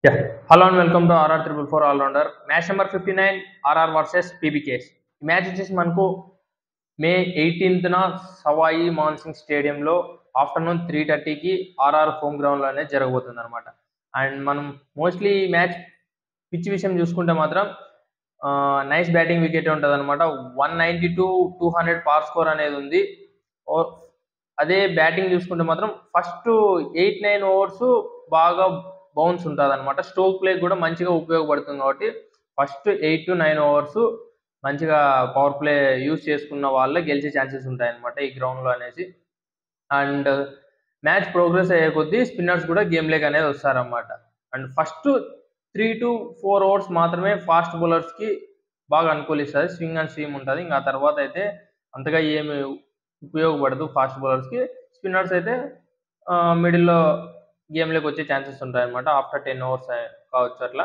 Yeah. Hello and welcome to RR 444 All Rounder. Match number 59 RR versus PBKs. ఈ match వచ్చేసి మనకు మే 18న సవాయి మాన్సింగ్ స్టేడియంలో afternoon 3:30కి RR home గ్రౌండ్లోనే జరగబోతుంది అనమాట. అండ్ మనం మోస్ట్లీ ఈ మ్యాచ్ పిచ్ విషయం చూసుకుంటే మాత్రం నైస్ బ్యాటింగ్ వికెట్ ఉంటుంది అనమాట. 190-200 పార్ స్కోర్ అనేది ఉంది. అదే బ్యాటింగ్ చూసుకుంటే మాత్రం ఫస్ట్ 8-9 ఓవర్స్ బాగా బౌన్స్ ఉంటుంది అనమాట. స్ట్రోక్ ప్లే కూడా మంచిగా ఉపయోగపడుతుంది కాబట్టి ఫస్ట్ 8-9 ఓవర్స్ మంచిగా పవర్ ప్లే యూజ్ చేసుకున్న వాళ్ళే గెలిచే ఛాన్సెస్ ఉంటాయి అనమాట ఈ గ్రౌండ్లో అనేసి. అండ్ మ్యాచ్ ప్రోగ్రెస్ అయ్యే కొద్దీ స్పిన్నర్స్ కూడా గేమ్ లేక్ అనేది వస్తారన్నమాట. అండ్ ఫస్ట్ 3-4 ఓవర్స్ మాత్రమే ఫాస్ట్ బౌలర్స్కి బాగా అనుకూలిస్తుంది, స్వింగ్ అండ్ స్ట్రీమ్ ఉంటుంది. ఇంకా ఆ తర్వాత అయితే అంతగా ఏమి ఉపయోగపడదు ఫాస్ట్ బౌలర్స్కి. స్పిన్నర్స్ అయితే మిడిల్లో గేమ్లోకి వచ్చే ఛాన్సెస్ ఉంటాయి అనమాట ఆఫ్టర్ 10 ఓవర్స్ కావచ్చు అట్లా.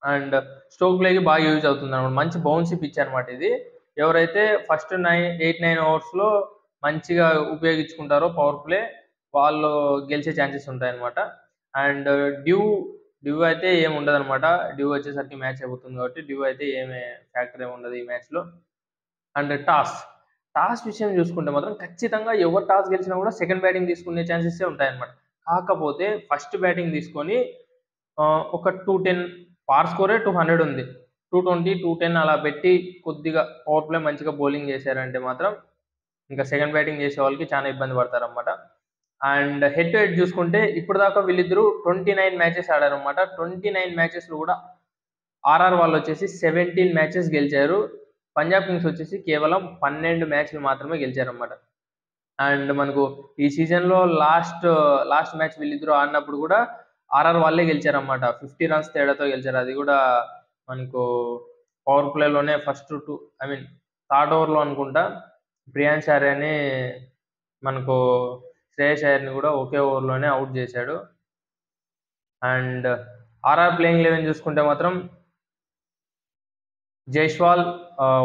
అండ్ స్ట్రోక్ ప్లేకి బాగా యూజ్ అవుతుంది అనమాట. మంచి బౌన్సీ పిచ్ అనమాట ఇది. ఎవరైతే ఫస్ట్ 8-9 ఓవర్స్లో మంచిగా ఉపయోగించుకుంటారో పవర్ ప్లే వాళ్ళు గెలిచే ఛాన్సెస్ ఉంటాయి అనమాట. అండ్ డ్యూ అయితే ఏమి ఉండదు అనమాట. డ్యూ వచ్చేసరికి మ్యాచ్ అయిపోతుంది కాబట్టి డ్యూ అయితే ఏమి ఫ్యాక్టర్ ఏమి ఉండదు ఈ మ్యాచ్లో. అండ్ టాస్ విషయం చూసుకుంటే మాత్రం ఖచ్చితంగా ఎవరు టాస్ గెలిచినా కూడా సెకండ్ బ్యాటింగ్ తీసుకునే ఛాన్సెస్ ఉంటాయన్నమాట. కాకపోతే ఫస్ట్ బ్యాటింగ్ తీసుకొని ఒక 210 పార్ స్కోరే 200 ఉంది, 220, 210 అలా పెట్టి కొద్దిగా పవర్ ప్లే మంచిగా బౌలింగ్ చేశారంటే మాత్రం ఇంకా సెకండ్ బ్యాటింగ్ చేసే వాళ్ళకి చాలా ఇబ్బంది పడతారన్నమాట. అండ్ హెడ్ టు హెడ్ చూసుకుంటే ఇప్పుడు దాకా వీళ్ళిద్దరూ 29 మ్యాచెస్ ఆడారన్నమాట. 29 మ్యాచెస్లో కూడా ఆర్ఆర్ వాళ్ళు వచ్చేసి 17 మ్యాచెస్ గెలిచారు. పంజాబ్ కింగ్స్ వచ్చేసి కేవలం 12 మ్యాచ్లు మాత్రమే గెలిచారన్నమాట. అండ్ మనకు ఈ సీజన్లో లాస్ట్ మ్యాచ్ వీళ్ళిద్దరూ ఆడినప్పుడు కూడా ఆర్ఆర్ వాళ్ళే గెలిచారన్నమాట. 50 రన్స్ తేడాతో గెలిచారు. అది కూడా మనకు పవర్ ప్లేలోనే ఫస్ట్ థర్డ్ ఓవర్లో అనుకుంటా ప్రియాన్స్ ఆర్యాని మనకు శ్రేయస్ అయ్యర్ని కూడా ఒకే ఓవర్లోనే అవుట్ చేశాడు. అండ్ ఆర్ఆర్ ప్లేయింగ్ 11 చూసుకుంటే మాత్రం Jaiswal,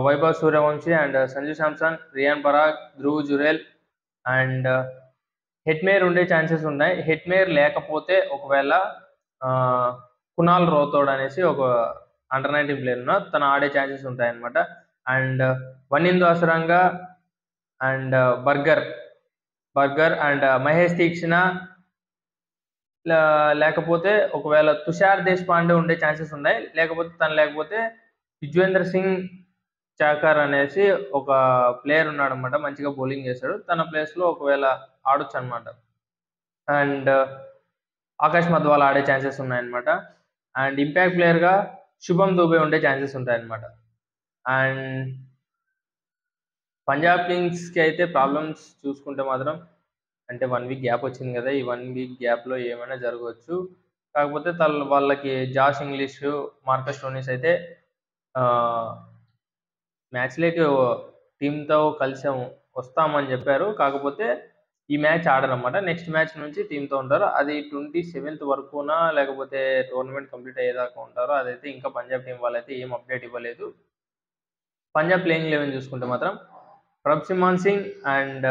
Vaibhav Suryavanshi and Sanju Samson, Riyan Parag, Dhruv Jurel and Hetmyer ఉండే ఛాన్సెస్ ఉన్నాయి. హెట్మేర్ లేకపోతే ఒకవేళ కునాల్ రోతోడ్ అనేసి ఒక అండర్ 19 ప్లేయర్ ఉన్నా తను ఆడే ఛాన్సెస్ ఉంటాయన్నమాట. And Wanindu Hasaranga and Burger and Maheesh Theekshana లేకపోతే ఒకవేళ తుషార్ దేశపాండే ఉండే ఛాన్సెస్ ఉన్నాయి. లేకపోతే యుజ్వేంద్ర సింగ్ చాకర్ అనేసి ఒక ప్లేయర్ ఉన్నాడనమాట, మంచిగా బౌలింగ్ చేశాడు. తన ప్లేస్లో ఒకవేళ ఆడొచ్చు అనమాట. అండ్ ఆకాష్ మధ్వాల్ ఆడే ఛాన్సెస్ ఉన్నాయన్నమాట. అండ్ ఇంపాక్ట్ ప్లేయర్గా శుభం దుబే ఉండే ఛాన్సెస్ ఉంటాయన్నమాట. అండ్ పంజాబ్ కింగ్స్కి అయితే ప్రాబ్లమ్స్ చూసుకుంటే మాత్రం అంటే 1 వీక్ గ్యాప్ వచ్చింది కదా, ఈ 1 వీక్ గ్యాప్లో ఏమైనా జరగవచ్చు. కాకపోతే వాళ్ళకి జాష్ ఇంగ్లీష్, మార్కస్ స్టోయినిస్ అయితే మ్యాచ్లోకి టీంతో కలిసి వస్తామని చెప్పారు. కాకపోతే ఈ మ్యాచ్ ఆడరన్నమాట. నెక్స్ట్ మ్యాచ్ నుంచి టీంతో ఉంటారు. అది 27th వరకునా లేకపోతే టోర్నమెంట్ కంప్లీట్ అయ్యేదాకా ఉంటారు. అదైతే ఇంకా పంజాబ్ టీం వాళ్ళైతే ఏం అప్డేట్ ఇవ్వలేదు. పంజాబ్ ప్లేయింగ్ 11 చూసుకుంటే మాత్రం Prabhsimran Singh and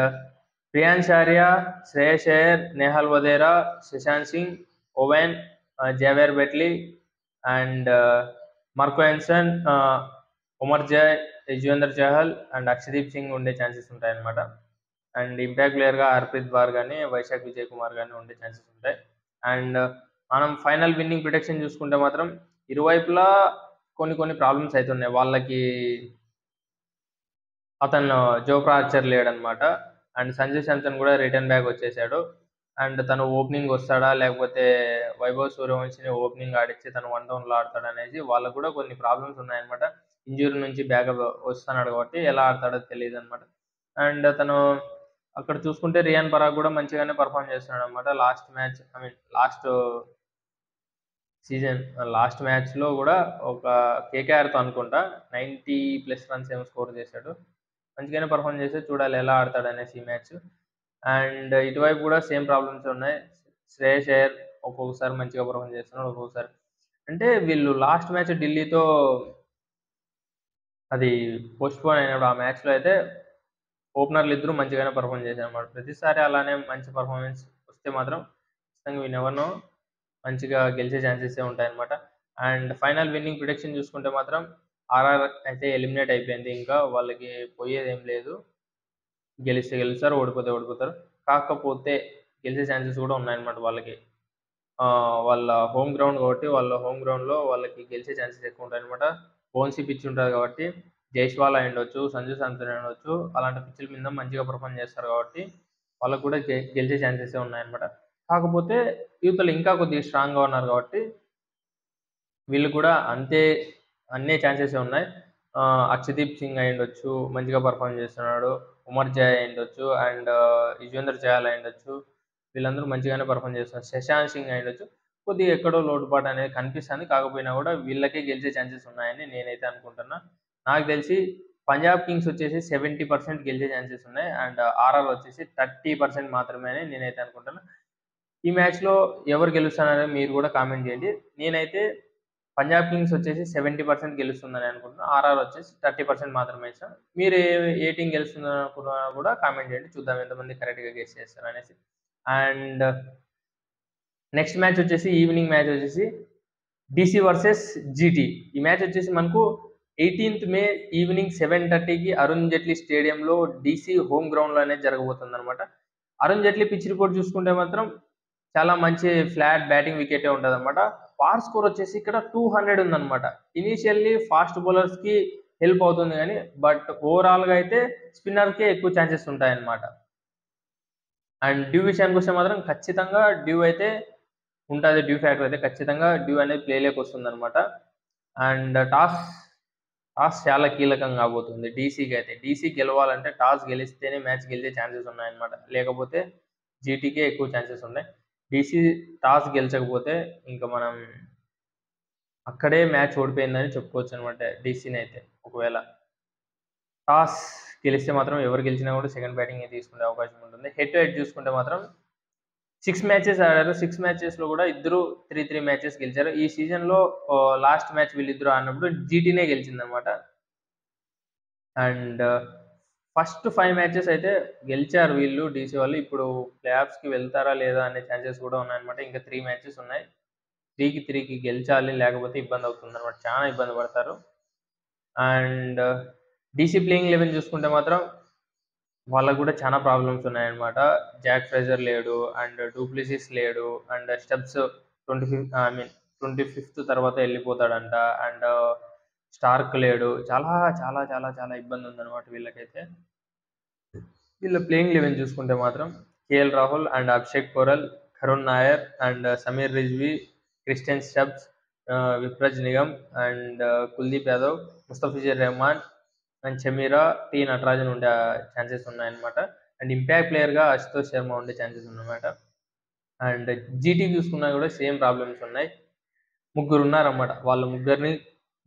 Priyansh Arya, Shreyas Iyer, Nehal Wadhera, Shashank Singh, Owen, Xavier Bartlett and Marco Jansen, Omarzai, Yuzvendra Chahal and Arshdeep Singh ఉండే ఛాన్సెస్ ఉంటాయన్నమాట. అండ్ ఇంపాక్ట్ ప్లేయర్గా హర్ప్రీత్ బార్ కానీ వైశాఖ్ విజయ్ కుమార్ కానీ ఉండే ఛాన్సెస్ ఉంటాయి. అండ్ మనం ఫైనల్ విన్నింగ్ ప్రొటెక్షన్ చూసుకుంటే మాత్రం ఇరువైపులా కొన్ని ప్రాబ్లమ్స్ అవుతున్నాయి. వాళ్ళకి అతను జోఫ్రా ఆర్చర్ లేడనమాట. అండ్ సంజు శాంసన్ కూడా రిటర్న్ బ్యాక్ వచ్చేసాడు. అండ్ తను ఓపెనింగ్ వస్తాడా లేకపోతే వైభవ్ సూర్యవంశిని ఓపెనింగ్ ఆడిచ్చి తను 1 డౌన్లో ఆడతాడు అనేసి వాళ్ళకు కూడా కొన్ని ప్రాబ్లమ్స్ ఉన్నాయన్నమాట. ఇంజురీ నుంచి బ్యాకప్ వస్తున్నాడు కాబట్టి ఎలా ఆడతాడో తెలియదు అనమాట. అండ్ తను అక్కడ చూసుకుంటే రియాన్ పరాగ్ కూడా మంచిగానే పర్ఫామ్ చేస్తున్నాడు అనమాట. లాస్ట్ మ్యాచ్లో కూడా ఒక కేకేఆర్తో అనుకుంటా 90+ రన్స్ ఏమో స్కోర్ చేశాడు. మంచిగానే పర్ఫామ్ చేస్తే చూడాలి ఎలా ఆడతాడు అనేసి ఈ మ్యాచ్. అండ్ ఇటువైపు కూడా సేమ్ ప్రాబ్లమ్స్ ఉన్నాయి. శ్రేయస్ అయ్యర్ ఒక్కొక్కసారి మంచిగా పర్ఫామ్ చేస్తున్నాడు, ఒక్కొక్కసారి అంటే వీళ్ళు లాస్ట్ మ్యాచ్ ఢిల్లీతో అది పోస్ట్పోన్ అయినప్పుడు ఆ మ్యాచ్లో అయితే ఓపెనర్లు ఇద్దరు మంచిగానే పర్ఫామ్ చేశారు అన్నమాట. ప్రతిసారి అలానే మంచి పర్ఫార్మెన్స్ వస్తే మాత్రం ఖచ్చితంగా వీ నెవర్ నో మంచిగా గెలిచే ఛాన్సెసే ఉంటాయన్నమాట. అండ్ ఫైనల్ విన్నింగ్ ప్రిడిక్షన్ చూసుకుంటే మాత్రం ఆర్ఆర్ అయితే ఎలిమినేట్ అయిపోయింది. ఇంకా వాళ్ళకి పోయేదేం లేదు. గెలిస్తే గెలుస్తారు, ఓడిపోతే ఓడిపోతారు. కాకపోతే గెలిచే ఛాన్సెస్ కూడా ఉన్నాయన్నమాట వాళ్ళకి. వాళ్ళ హోమ్ గ్రౌండ్ కాబట్టి వాళ్ళ హోమ్ గ్రౌండ్‌లో వాళ్ళకి గెలిచే ఛాన్సెస్ ఎక్కువ ఉంటాయన్నమాట. బౌన్సీ పిచ్ ఉంటది కాబట్టి జైస్వాల్ అయ్యుండొచ్చు, సంజు శాంసన్ అయ్యుండొచ్చు. అలాంటి పిచ్‌ల మీద మంచిగా పెర్ఫార్మ్ చేస్తారు కాబట్టి వాళ్ళకి కూడా గెలిచే ఛాన్సెసే ఉన్నాయన్నమాట. కాకపోతే యువతలు ఇంకా కొద్దిగా స్ట్రాంగ్‌గా ఉన్నారు కాబట్టి వీళ్ళు కూడా అన్నే ఛాన్సెసే ఉన్నాయి. అర్షదీప్ సింగ్ అయ్యుండొచ్చు, మంచిగా పెర్ఫార్మ్ చేస్తున్నాడు. ఉమర్ జాయ్ అయ్యుండొచ్చు అండ్ యుజ్వేంద్ర చహల్ అయ్యుండొచ్చు. వీళ్ళందరూ మంచిగానే పెర్ఫార్మ్ చేస్తున్నారు. శశాంక్ సింగ్ అయ్యుండొచ్చు. కొద్దిగా ఎక్కడో లోటుపాటు అనేది కనిపిస్తుంది. కాకపోయినా కూడా వీళ్ళకే గెలిచే ఛాన్సెస్ ఉన్నాయని నేనైతే అనుకుంటున్నా. నాకు తెలిసి పంజాబ్ కింగ్స్ వచ్చేసి 70% గెలిచే ఛాన్సెస్ ఉన్నాయి. అండ్ ఆర్ఆర్ వచ్చేసి 30% మాత్రమే అని నేనైతే అనుకుంటున్నా. ఈ మ్యాచ్‌లో ఎవరు గెలుస్తారనేది మీరు కూడా కామెంట్ చేయండి. నేనైతే పంజాబ్ కింగ్స్ వచ్చేసి 70% గెలుస్తుందని అనుకుంటున్నా. ఆర్ఆర్ వచ్చేసి 30% మాత్రమే ఇస్తా. మీరు ఏ టీమ్ గెలుస్తుందని అనుకున్నా కూడా కామెంట్ చేయండి. చూద్దాం ఎంతమంది కరెక్ట్‌గా గెస్ చేస్తారనేసి. అండ్ నెక్స్ట్ మ్యాచ్ వచ్చేసి ఈవినింగ్ మ్యాచ్ వచ్చేసి డీసీ వర్సెస్ జీటీ. ఈ మ్యాచ్ వచ్చేసి మనకు 18th మే ఈవినింగ్ 7:30కి అరుణ్ జైట్లీ స్టేడియంలో డీసీ హోమ్ గ్రౌండ్‌లో అనేది జరగబోతుందన్నమాట. అరుణ్ జైట్లీ పిచ్ రిపోర్ట్ చూసుకుంటే మాత్రం చాలా మంచి ఫ్లాట్ బ్యాటింగ్ వికెటే ఉంటదన్నమాట. పార్ స్కోర్ వచ్చేసి ఇక్కడ 200 ఉందన్నమాట. ఇనీషియల్లీ ఫాస్ట్ బౌలర్స్‌కి హెల్ప్ అవుతుంది గానీ, బట్ ఓవరాల్‌గా అయితే స్పిన్నర్‌కే ఎక్కువ ఛాన్సెస్ ఉంటాయన్నమాట. అండ్ డ్యూ విషయానికొస్తే మాత్రం ఖచ్చితంగా డ్యూ అయితే ఉంటది. డ్యూ ఫ్యాక్టర్ అయితే ఖచ్చితంగా డ్యూ అనేది ప్లేలోకి వస్తుందన్నమాట. అండ్ టాస్ చాలా కీలకం కాబోతుంది డీసీకి అయితే. డీసీ గెలవాలంటే టాస్ గెలిస్తేనే మ్యాచ్ గెలిచే ఛాన్సెస్ ఉన్నాయన్నమాట. లేకపోతే జీటీకే ఎక్కువ ఛాన్సెస్ ఉన్నాయి. డీసీ టాస్ గెలిచకపోతే ఇంకా మనం అక్కడే మ్యాచ్ ఓడిపోయిందని చెప్పుకోవచ్చనమాట డీసీనైతే. ఒకవేళ టాస్ గెలిస్తే మాత్రం ఎవరు గెలిచినా కూడా సెకండ్ బ్యాటింగే తీసుకునే అవకాశం ఉంటుంది. హెడ్ టు హెడ్ చూసుకుంటే మాత్రం 6 మ్యాచెస్ ఆడారు. 6 మ్యాచెస్‌లో కూడా ఇద్దరు 3 మ్యాచెస్ గెలిచారు. ఈ సీజన్‌లో లాస్ట్ మ్యాచ్ వీళ్ళిద్దరూ ఆడినప్పుడు జీటీనే గెలిచిందనమాట. అండ్ ఫస్ట్ 5 మ్యాచెస్ అయితే గెలిచారు వీళ్ళు డీసీ వాళ్ళు. ఇప్పుడు ప్లే ఆఫ్స్‌కి వెళ్తారా లేదా అనే ఛాన్సెస్ కూడా ఉన్నాయన్నమాట. ఇంకా 3 మ్యాచెస్ ఉన్నాయి. 3కి గెలిచాలి లేకపోతే ఇబ్బందవుతుందనమాట. చాలా ఇబ్బంది పడతారు. అండ్ డీసీ ప్లేయింగ్ 11 చూసుకుంటే మాత్రం వాళ్ళకి కూడా చాలా ప్రాబ్లమ్స్ ఉన్నాయన్నమాట. జాక్ ఫ్రేజర్ లేడు, అండ్ డూప్లెసిస్ లేడు, అండ్ స్టెప్స్ 25th తర్వాత వెళ్ళిపోతాడంట. అండ్ స్టార్క్ లేడు. చాలా చాలా చాలా చాలా ఇబ్బంది ఉందన్నమాట వీళ్ళకైతే. వీళ్ళ ప్లేయింగ్ 11 చూసుకుంటే మాత్రం KL Rahul and Abhishek Porel, Karun Nair and Sameer Rizvi, Tristan Stubbs, Vipraj Nigam and Kuldeep Yadav, Mustafizur Rahman and Chameera, T Natarajan ఉండే ఛాన్సెస్ ఉన్నాయన్నమాట. అండ్ ఇంపాక్ట్ ప్లేయర్‌గా అశుతోష్ శర్మ ఉండే ఛాన్సెస్ ఉన్నాయన్నమాట. అండ్ జీటీ చూసుకున్నా కూడా సేమ్ ప్రాబ్లమ్స్ ఉన్నాయి. ముగ్గురు ఉన్నారన్నమాట. వాళ్ళ ముగ్గురిని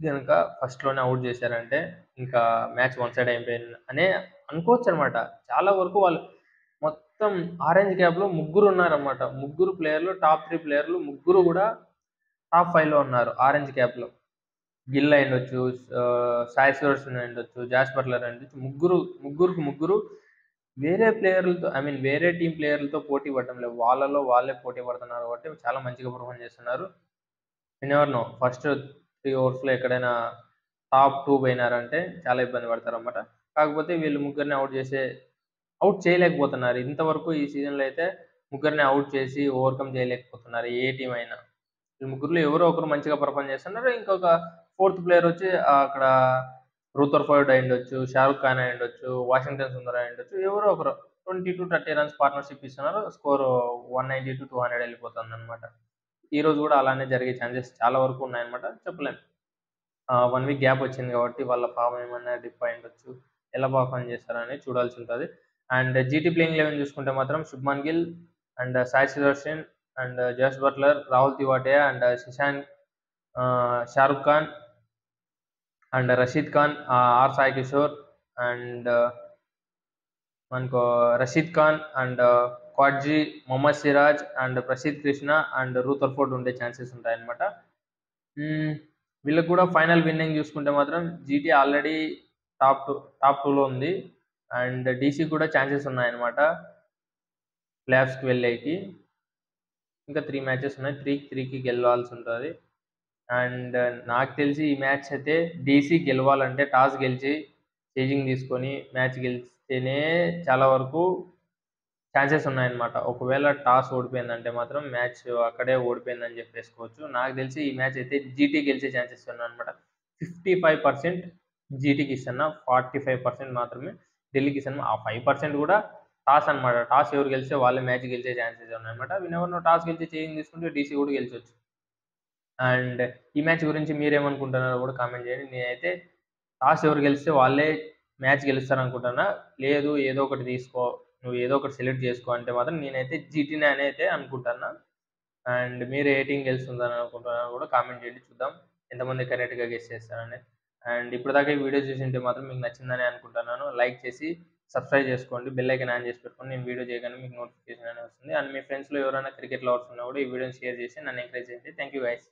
గనక ఫస్ట్‌లోనే అవుట్ చేశారంటే ఇంకా మ్యాచ్ వన్ సైడ్ అయిపోయింది అనే అనుకోవచ్చనమాట. చాలా వరకు వాళ్ళు మొత్తం ఆరెంజ్ క్యాప్‌లో ముగ్గురు ఉన్నారన్నమాట. ముగ్గురు ప్లేయర్‌లు టాప్ 3 ప్లేయర్‌లు ముగ్గురు కూడా టాప్ 5లో ఉన్నారు ఆరెంజ్ క్యాప్‌లో. గిల్ అయ్యుండొచ్చు, సాయి సుదర్శన్ అయ్యుండొచ్చు, జాస్ బట్లర్ అయ్యుండొచ్చు. ముగ్గురు వేరే ప్లేయర్‌లతో వేరే టీమ్ ప్లేయర్‌లతో పోటీ పడడం లేదు. వాళ్ళలో వాళ్ళే పోటీ పడుతున్నారు కాబట్టి చాలా మంచిగా పెర్ఫార్మ్ చేస్తున్నారు. You never know. ఫస్ట్ 3 ఓవర్స్‌లో ఎక్కడైనా టాప్ 2 పోయినారంటే చాలా ఇబ్బంది పడతారన్నమాట. కాకపోతే వీళ్ళు ముగ్గురిని అవుట్ చేయలేకపోతున్నారు. ఇంతవరకు ఈ సీజన్‌లో అయితే ముగ్గురిని అవుట్ చేసి ఓవర్‌కమ్ చేయలేకపోతున్నారు ఏ టీమ్ అయినా. ఈ ముగ్గురిలో ఎవరో ఒకరు మంచిగా పెర్ఫార్మ్ చేస్తున్నారు. ఇంకొక ఫోర్త్ ప్లేయర్ వచ్చి అక్కడ రూథర్‌ఫోర్డ్ అయ్యుండొచ్చు, షారుఖ్ ఖాన్ అయ్యుండొచ్చు, వాషింగ్టన్ సుందర్ అయ్యుండొచ్చు. ఎవరో ఒకరు 20-30 రన్స్ పార్ట్నర్‌షిప్ ఇస్తున్నారు. స్కోర్ 190-200 వెళ్ళిపోతుందన్నమాట. ఈరోజు కూడా అలానే జరిగే ఛాన్సెస్ చాలా వరకు ఉన్నాయన్నమాట. చెప్పలేం. 1 వీక్ గ్యాప్ వచ్చింది కాబట్టి వాళ్ళ ఫామ్ ఏమన్నా డిప్ అయ్యుండొచ్చు. ఎలా పెర్ఫార్మ్ చేస్తారనేది చూడాల్సి ఉంటది. అండ్ జీటీ ప్లేయింగ్ 11 చూసుకుంటే మాత్రం Shubman Gill and Sai Sudharsan and Jos Buttler, Rahul Tewatia and Shashank, Shahrukh Khan and Rashid Khan, R Sai Kishore and మనకు Rashid Khan and Coetzee, Mohammed Siraj and Prasidh Krishna and Rutherford ఉండే ఛాన్సెస్ ఉంటాయన్నమాట. వీళ్ళకి కూడా ఫైనల్ విన్నింగ్ చూసుకుంటే మాత్రం జీటీ ఆల్రెడీ టాప్ 2లో ఉంది. అండ్ డీసీ కూడా ఛాన్సెస్ ఉన్నాయన్నమాట ప్లే ఆఫ్స్‌కి వెళ్ళేకి. ఇంకా 3 మ్యాచెస్ ఉన్నాయి. 3కి గెలవాల్సి ఉంటది. అండ్ నాకు తెలిసి ఈ మ్యాచ్ అయితే డీసీ గెలవాలంటే టాస్ గెలిచి చేజింగ్ తీసుకొని మ్యాచ్ గెలిస్తేనే చాలా వరకు ఛాన్సెస్ ఉన్నాయన్నమాట. ఒకవేళ టాస్ ఓడిపోయిందంటే మాత్రం మ్యాచ్ అక్కడే ఓడిపోయిందని చెప్పేసుకోవచ్చు. నాకు తెలిసి ఈ మ్యాచ్ అయితే జీటీ గెలిచే ఛాన్సెస్ ఉన్నాయన్నమాట. 55% జీటీకి ఇస్తున్నా. 45% మాత్రమే ఢిల్లీకి ఇస్తున్నా. ఆ 5% కూడా టాస్ అన్నమాట. టాస్ ఎవరు గెలిస్తే వాళ్ళే మ్యాచ్ గెలిచే ఛాన్సెస్ ఉన్నాయన్నమాట. వి నెవర్ నో, టాస్ గెలిచి చేంజ్ తీసుకుంటే డీసీ కూడా గెలిచొచ్చు. అండ్ ఈ మ్యాచ్ గురించి మీరేమనుకుంటున్నారో కూడా కామెంట్ చేయండి. నేనైతే టాస్ ఎవరు గెలిస్తే వాళ్ళే మ్యాచ్ గెలుస్తారనుకుంటున్నా. లేదు ఏదో ఒకటి తీసుకో, నువ్వు ఏదో ఒకటి సెలెక్ట్ చేసుకో అంటే మాత్రం నేనైతే జీటీనే అని అయితే అనుకుంటున్నా. అండ్ మీరు ఏ టీమ్ గెలుస్తుందని అనుకుంటున్నారో కూడా కామెంట్ చేయండి. చూద్దాం ఎంతమంది కరెక్ట్‌గా గెస్ చేస్తారని. అండ్ ఇప్పటిదాకా ఈ వీడియో చూసుంటే మాత్రం మీకు నచ్చిందని అనుకుంటున్నాను. లైక్ చేసి సబ్స్క్రైబ్ చేసుకోండి. బెల్ ఐకాన్ ఆన్ చేసి పెట్టుకోండి. నేను వీడియో చేయగానే మీకు నోటిఫికేషన్ అనేది వస్తుంది. అండ్ మీ ఫ్రెండ్స్‌లో ఎవరైనా క్రికెట్ లవర్స్ ఉన్నా కూడా ఈ వీడియోని షేర్ చేసి నన్ను ఎంకరేజ్ చేయండి. Thank you guys.